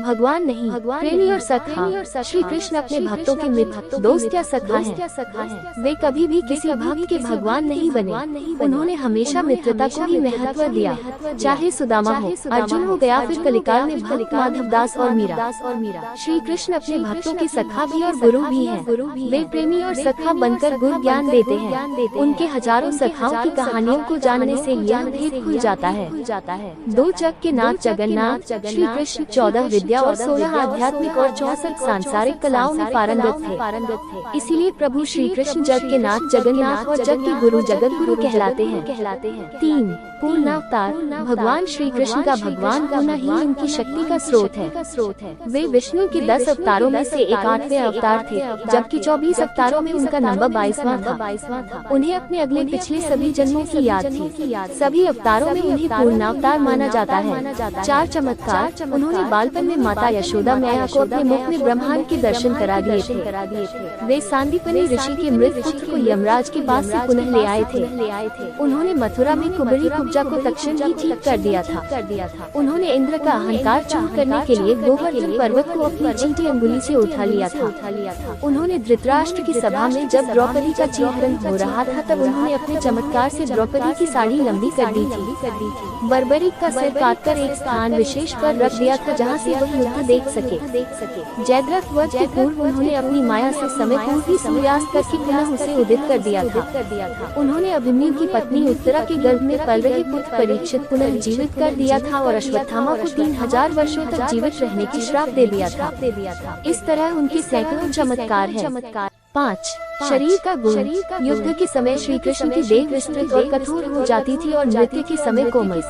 भगवान नहीं, प्रेमी और सखा। श्री कृष्ण अपने भक्तों के मित्र, दोस्त या सखा हैं। वे कभी भी किसी भक्त के भगवान नहीं बने। उन्होंने हमेशा मित्रता को ही महत्व दिया, चाहे सुदामा हो, अर्जुन हो गया फिर कलिकाल में भक्त माधव दास और मीरा। श्री कृष्ण अपने भक्तों के सखा भी और गुरु भी हैं। वे प्रेमी और सखा बनकर गुरु ज्ञान देते हैं। उनके हजारों सखाओं की कहानियों को जानने से यह भेद खुल जाता है। दो जग के नाथ जगन्नाथ श्री कृष्ण 14 विद्या और 16 आध्यात्मिक और 64 सांसारिक कलाओं में पारंगत थे। इसीलिए प्रभु श्री कृष्ण जग के नाथ जगन्नाथ और जग के गुरु जगत गुरु कहलाते हैं। 3 पूर्णावतार। भगवान श्री कृष्ण का भगवान होना ही उनकी शक्ति का स्रोत है। वे विष्णु के 10 अवतारों में से एक 8वें अवतार थे, जबकि 24 अवतारों में उनका नंबर 22वां था। उन्हें अपने अगले पिछले सभी जन्मों की याद थी। सभी अवतारों में उन्हें पूर्णावतार माना जाता है। 4 चमत्कार। उन्होंने बालपन में माता यशोदा मैया को अपने मुख में ब्रह्मांड के दर्शन करा दिए थे। वे सांदीपनि ऋषि के मृत पुत्र को यमराज के पास से पुनः ले आए थे। उन्होंने मथुरा में कुबरी कुब्जा को तक्षण ही ठीक कर दिया था। उन्होंने इंद्र का अहंकार चूर करने के लिए गोवर्धन पर्वत को अपनी चींटी अंगुली से उठा लिया था। उन्होंने धृतराष्ट्र की सभा में जब द्रौपदी का चीरहरण हो रहा था तब उन्होंने अपने चमत्कार से द्रौपदी की साड़ी लंबी कर दी थी। बर्बरीक का सिर काटकर एक स्थान विशेष पर रख दिया था जहाँ से वह युद्ध देख सके। जयद्रथ वध के पूर्व उन्होंने अपनी माया से समय पूर्व ही सूर्यास्त करके पुनः उसे उदित कर दिया था। उन्होंने अभिमन्यु की पत्नी उत्तरा के गर्भ में पल रहे पुत्र परीक्षित पुनर्जीवित कर दिया था और अश्वत्थामा को 3000 वर्षों तक जीवित रहने की श्राप दे दिया था। इस तरह उनके सैकड़ों चमत्कार हैं। 5 शरीर का गुण। युद्ध के समय श्री कृष्ण की देह विस्तृत और कठोर हो जाती थी और नृत्य के समय कोमल।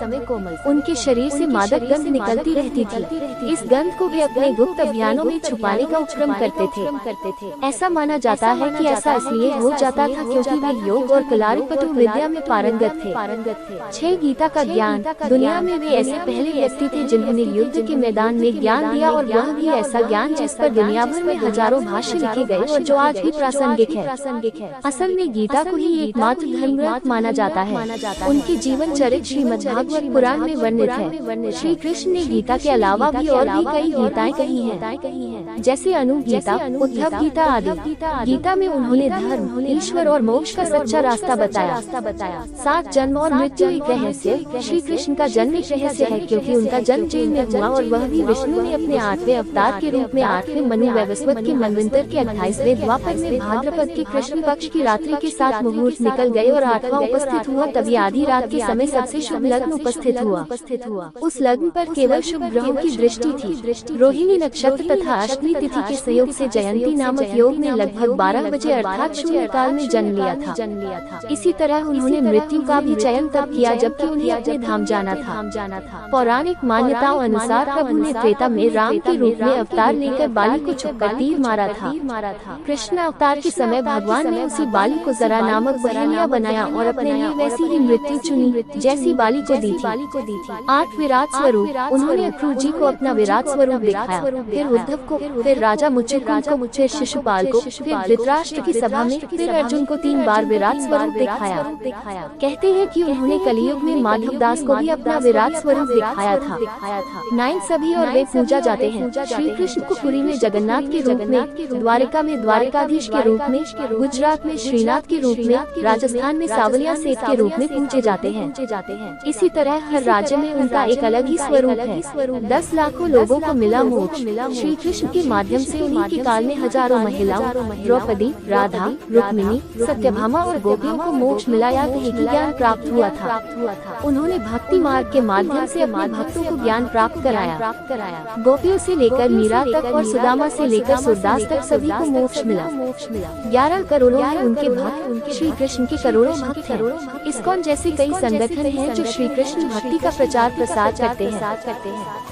उनके शरीर से मादक गंध निकलती रहती थी। इस गंध को वे अपने गुप्त अभियानों में छुपाने का उपक्रम करते थे। ऐसा माना जाता है कि ऐसा इसलिए हो जाता था क्योंकि वे योग और कलारीपटु विद्या में पारंगत थे। 6 गीता का ज्ञान। दुनिया में वे ऐसे पहले व्यक्ति थे जिन्होंने युद्ध के मैदान में ज्ञान दिया, और वह भी ऐसा ज्ञान जिस पर दुनिया भर में हजारों भाष्य लिखे गए और जो आज भी प्रासंगिक है। असल में गीता को ही एकमात्र धर्म ग्रंथ माना जाता है। उनके जीवन चरित्र श्रीमद्भागवत पुराण में वर्णित है। श्री कृष्ण ने गीता के अलावा भी और भी कई गीताएं कही हैं, जैसे अनु गीता, उद्धव गीता आदि। गीता में उन्होंने धर्म, ईश्वर और मोक्ष का सच्चा रास्ता बताया। 7 जन्म और मृत्यु एक रहस्य। श्री कृष्ण का जन्म एक रहस्य है क्योंकि उनका जन्म जेल में हुआ, और वह भी विष्णु ने अपने 8वें अवतार के रूप में 8वें मनु वैवस्वत के मनवंतर के 28वें द्वापर में भाद्रपद के कृष्ण पक्ष की रात्रि के 7 मुहूर्त निकल गए और 8वां उपस्थित हुआ। तभी आधी रात के समय सबसे शुभ लग्न उपस्थित हुआ। उस लग्न पर केवल शुभ ग्रहों की दृष्टि थी। रोहिणी नक्षत्र तथा अष्टमी तिथि के संयोग से जयंती नामक योग में लगभग 12 बजे अर्थात शून्य काल में जन्म लिया था। इसी तरह उन्होंने मृत्यु का भी चयन तब किया जबकि उन्हें अपने धाम जाना था। पौराणिक मान्यताओं अनुसार प्रभु ने त्रेता में राम के रूप में अवतार लेकर बाली को छुपकर तीर मारा था। कृष्ण अवतार के समय भगवान ने उसी बाली को जरा नामक बहेलिया बनाया और अपने लिए वैसी ही मृत्यु चुनी जैसी बाली को दी थी। 8 विराट स्वरूप। उन्होंने अक्रूर जी को अपना विराट स्वरूप दिखाया, फिर उद्धव को, फिर राजा मुचिकुंद को, फिर शिशुपाल को, फिर धृतराष्ट्र की सभा में, फिर अर्जुन को 3 बार विराट स्वरूप दिखाया। कहते हैं कि उन्होंने कलियुग में माधव दास को भी अपना विराट स्वरूप दिखाया था। 9 सभी और वे पूजा जाते हैं। श्री कृष्ण को पुरी में जगन्नाथ के रूप में, द्वारिका में द्वारिकाधीश के रूप में, गुजरात में श्रीनाथ के रूप में, राजस्थान में सावलिया सेठ के रूप में पूजे जाते हैं। इसी तरह हर राज्य में उनका एक अलग ही स्वरूप है। 10 लाखों लोगों को मिला मोक्ष। श्री कृष्ण के माध्यम से उन्हीं के काल में हजारों महिलाओं, द्रौपदी, राधा, रुक्मिणी, सत्यभामा और गोपियों को मोक्ष मिला या ज्ञान प्राप्त हुआ था। उन्होंने भक्ति मार्ग के माध्यम से अपने भक्तों को ज्ञान प्राप्त कराया। गोपियों से लेकर मीरा तक और सुदामा से लेकर सूरदास तक सभी को मोक्ष मिला। 11 करोड़ों हैं उनके भक्त। श्री कृष्ण के करोड़ों भक्त हैं। इस्कॉन जैसे कई संगठन हैं जो श्री कृष्ण भक्ति का प्रचार प्रसार करते हैं।